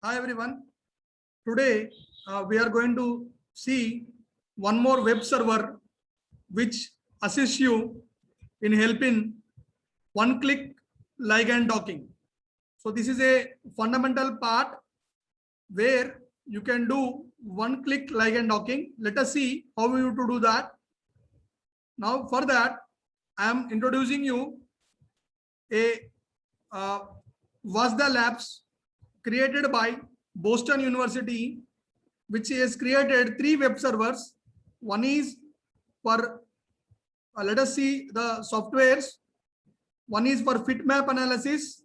Hi everyone. Today we are going to see one more web server which assists you in helping one-click ligand docking. So this is a fundamental part where you can do one-click ligand docking. Let us see how we have to do that. Now for that, I am introducing you a Vazda Labs created by Boston University, which has created 3 web servers. One is for, let us see the softwares. One is for fit map analysis,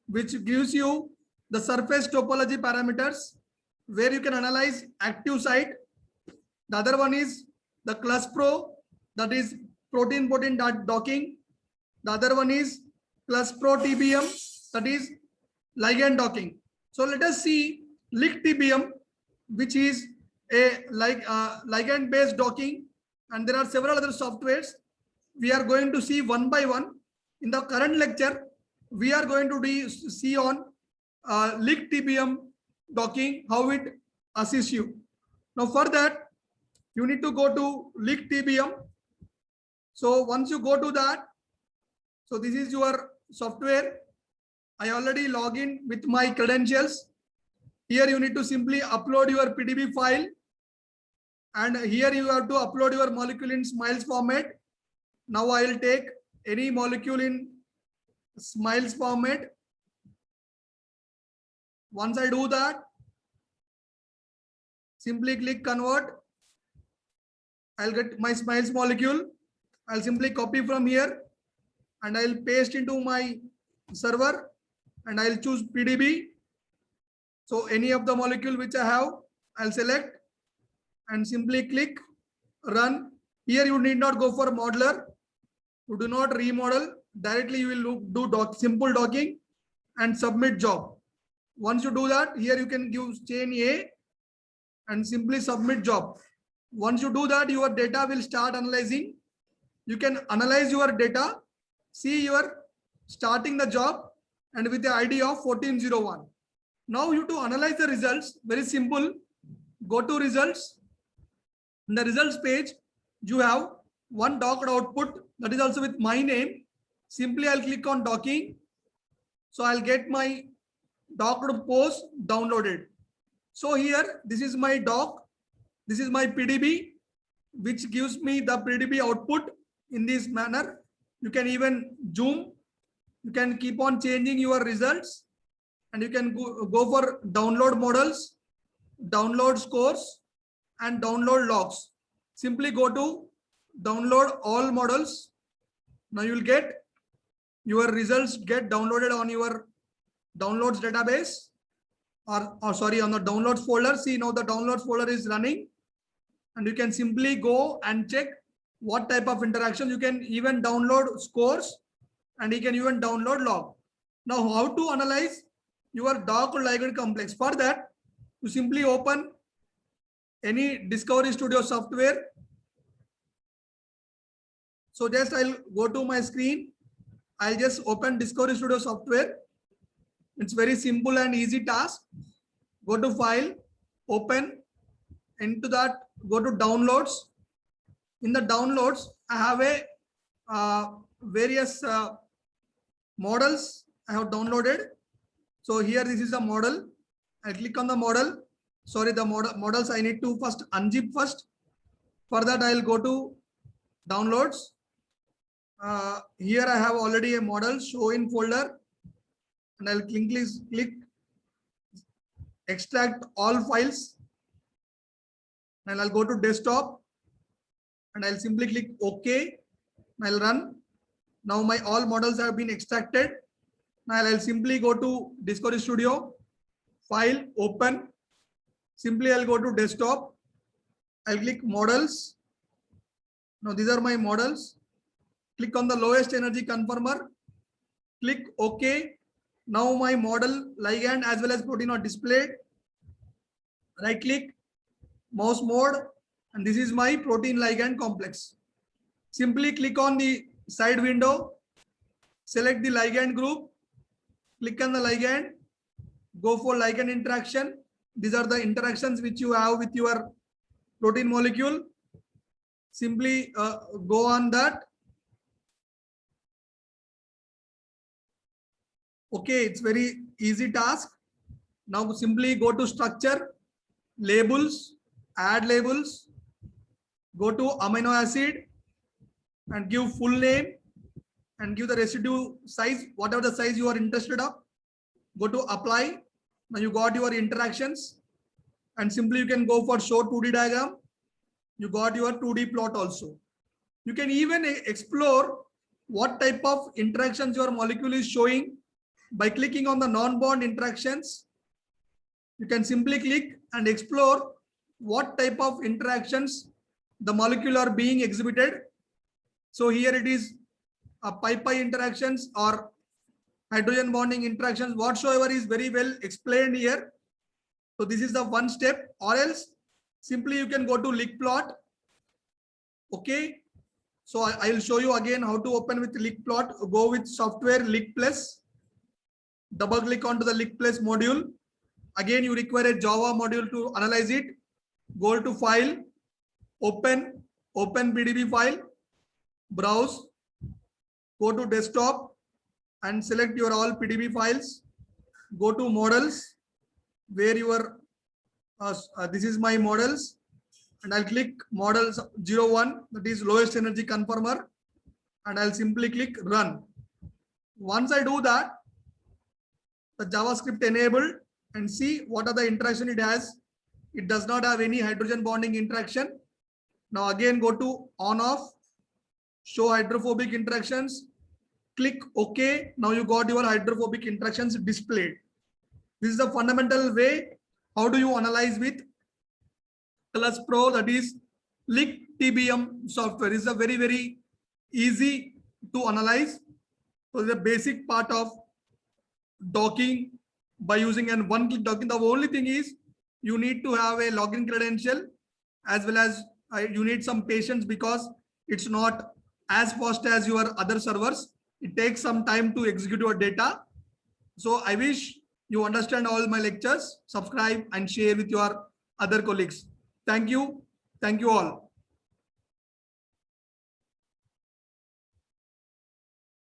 which gives you the surface topology parameters where you can analyze active site. The other one is the ClusPro, that is protein-protein docking. The other one is ClusPro TBM, that is ligand docking. So let us see LigTBM, which is a ligand based docking, and there are several other softwares. We are going to see one by one. In the current lecture, we are going to see on LigTBM docking, how it assists you. Now for that, you need to go to LigTBM. So once you go to that, so this is your software. I already log in with my credentials. Here you need to simply upload your PDB file, and here you have to upload your molecule in SMILES format. Now I will take any molecule in SMILES format. Once I do that, simply click convert. I'll get my SMILES molecule. I'll simply copy from here and I'll paste into my server and I'll choose PDB. So any of the molecule which I have, I'll select and simply click run. Here you need not go for modeler. You do not remodel. Directly you will do simple docking and submit job. Once you do that, here you can give chain A and simply submit job. Once you do that, your data will start analyzing. You can analyze your data, see your starting the job and with the ID of 1401. Now you to analyze the results, very simple. Go to results. In the results page, you have one docked output that is also with my name. Simply I'll click on docking. So I'll get my docked post downloaded. So here, this is my doc. This is my PDB, which gives me the PDB output in this manner. You can even zoom. You can keep on changing your results. And you can go for download models, download scores, and download logs. Simply go to download all models. Now you will get your results get downloaded on your downloads database, or sorry, on the downloads folder. See, now the downloads folder is running, and you can simply go and check what type of interaction. You can even download scores, and you can even download log. Now, how to analyze your docked ligand complex? For that, you simply open any Discovery Studio software. So just I'll go to my screen. I'll just open Discovery Studio software. It's very simple and easy task. Go to file, open. Into that, go to downloads. In the downloads, I have a various models I have downloaded. So here, this is a model. I click on the model. Sorry, the models I need to first unzip first. For that, I'll go to downloads. Here I have already a model, show in folder, and I'll click extract all files, and I'll go to desktop, and I'll simply click OK. I'll run. Now my all models have been extracted. Now I'll simply go to Discovery Studio, file, open. Simply I'll go to desktop. I'll click models. Now these are my models. Click on the lowest energy conformer. Click OK. Now my model ligand as well as protein are displayed. Right click, mouse mode, and this is my protein ligand complex. Simply click on the side window, select the ligand group, click on the ligand, go for ligand interaction. These are the interactions which you have with your protein molecule. Simply go on that. Okay, it's very easy task. Now simply go to structure, labels, add labels, go to amino acid and give full name and give the residue size, whatever the size you are interested of. Go to apply. Now you got your interactions and simply you can go for show 2D diagram. You got your 2D plot also. You can even explore what type of interactions your molecule is showing by clicking on the non-bond interactions. You can simply click and explore what type of interactions the molecule are being exhibited. So here it is a pi-pi interactions or hydrogen bonding interactions, whatsoever is very well explained here. So this is the one step, or else simply you can go to Lick plot. Okay. So I will show you again how to open with Lick plot. Go with software Lick Plus. Double click onto the Lick Plus module. Again, you require a Java module to analyze it. Go to file, open PDB file, browse, go to desktop and select your all PDB files. Go to models where your this is my models, and I'll click models 01, that is lowest energy conformer, and I'll simply click run. Once I do that, the JavaScript enabled, and see what are the interaction it has. It does not have any hydrogen bonding interaction. Now again go to on off, show hydrophobic interactions, click OK. Now you got your hydrophobic interactions displayed. This is the fundamental way. How do you analyze with Plus Pro, that is Lick TBM software. Is a very, very easy to analyze. So the basic part of docking by using an one-click docking. The only thing is you need to have a login credential, as well as you need some patience because it's not as fast as your other servers. It takes some time to execute your data. So I wish you understand all my lectures, subscribe and share with your other colleagues. Thank you. Thank you all.